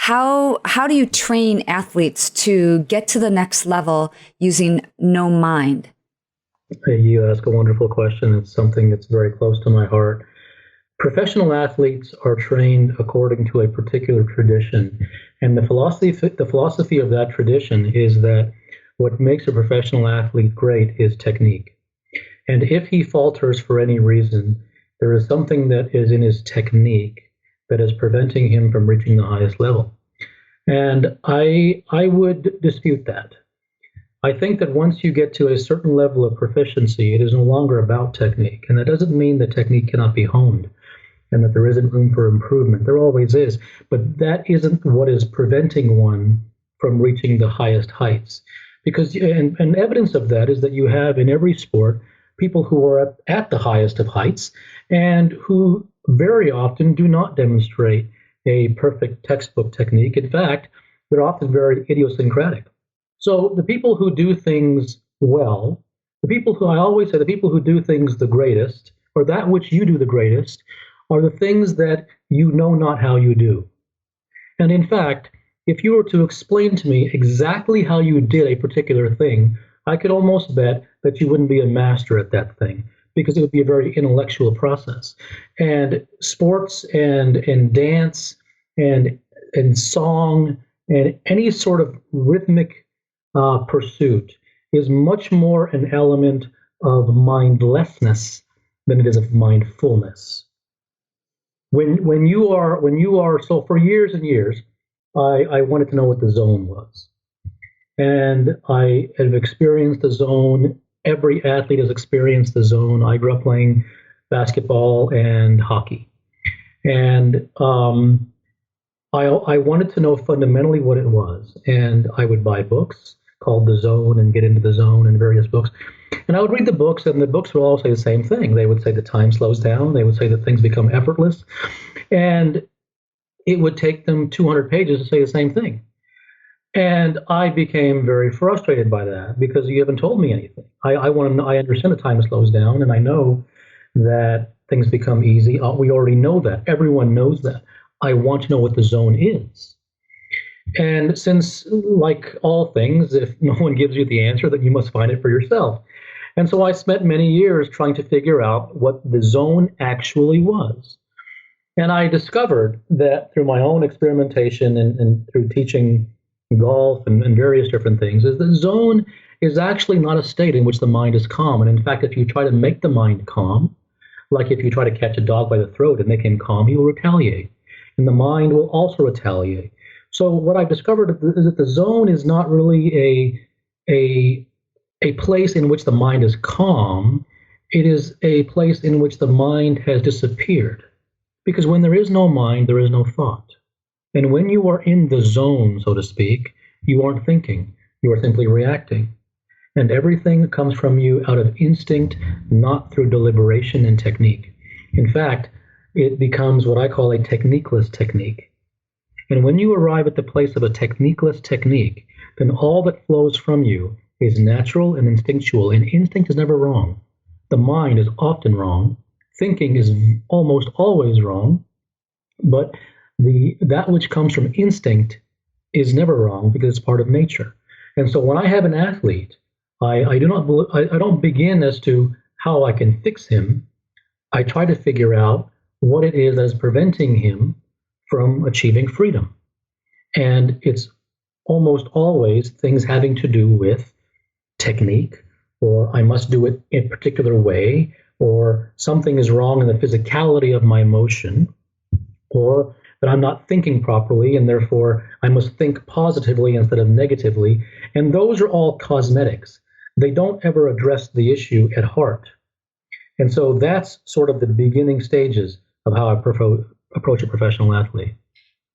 how do you train athletes to get to the next level using no mind? Hey, you ask a wonderful question. It's something that's very close to my heart. Professional athletes are trained according to a particular tradition, and the philosophy of that tradition is that what makes a professional athlete great is technique. And if he falters for any reason, there is something that is in his technique that is preventing him from reaching the highest level. And I would dispute that. I think that once you get to a certain level of proficiency, it is no longer about technique. And that doesn't mean that technique cannot be honed and that there isn't room for improvement. There always is. But that isn't what is preventing one from reaching the highest heights. Because, and evidence of that is that you have in every sport people who are at the highest of heights and who very often do not demonstrate a perfect textbook technique. In fact, they're often very idiosyncratic. So the people who do things well, the people who I always say, the people who do things the greatest, or that which you do the greatest, are the things that you know not how you do. And in fact, if you were to explain to me exactly how you did a particular thing, I could almost bet that you wouldn't be a master at that thing because it would be a very intellectual process. And sports and dance and song and any sort of rhythmic pursuit is much more an element of mindlessness than it is of mindfulness. When you are so for years and years, I wanted to know what the zone was. And I have experienced the zone. Every athlete has experienced the zone. I grew up playing basketball and hockey. And I wanted to know fundamentally what it was. And I would buy books called The Zone and get into the zone and various books. And I would read the books, and the books would all say the same thing. They would say that time slows down. They would say that things become effortless. And it would take them 200 pages to say the same thing. And I became very frustrated by that because you haven't told me anything. I want to know, I understand that time slows down, and I know that things become easy. We already know that. Everyone knows that. I want to know what the zone is. And since, like all things, if no one gives you the answer, then you must find it for yourself. And so I spent many years trying to figure out what the zone actually was. And I discovered that through my own experimentation and through teaching golf and various different things, is the zone is actually not a state in which the mind is calm. And in fact, if you try to make the mind calm, like if you try to catch a dog by the throat and make him calm, he will retaliate. And the mind will also retaliate. So what I've discovered is that the zone is not really a place in which the mind is calm. It is a place in which the mind has disappeared. Because when there is no mind, there is no thought. And when you are in the zone, so to speak, you aren't thinking. You are simply reacting. And everything comes from you out of instinct, not through deliberation and technique. In fact, it becomes what I call a techniqueless technique. And when you arrive at the place of a techniqueless technique, then all that flows from you is natural and instinctual. And instinct is never wrong. The mind is often wrong. Thinking is almost always wrong. But that which comes from instinct is never wrong because it's part of nature. And so when I have an athlete, I don't begin as to how I can fix him. I try to figure out what it is that is preventing him from achieving freedom. And it's almost always things having to do with technique, or I must do it in a particular way, or something is wrong in the physicality of my motion, or that I'm not thinking properly, and therefore I must think positively instead of negatively. And those are all cosmetics. They don't ever address the issue at heart. And so that's sort of the beginning stages of how I approach a professional athlete.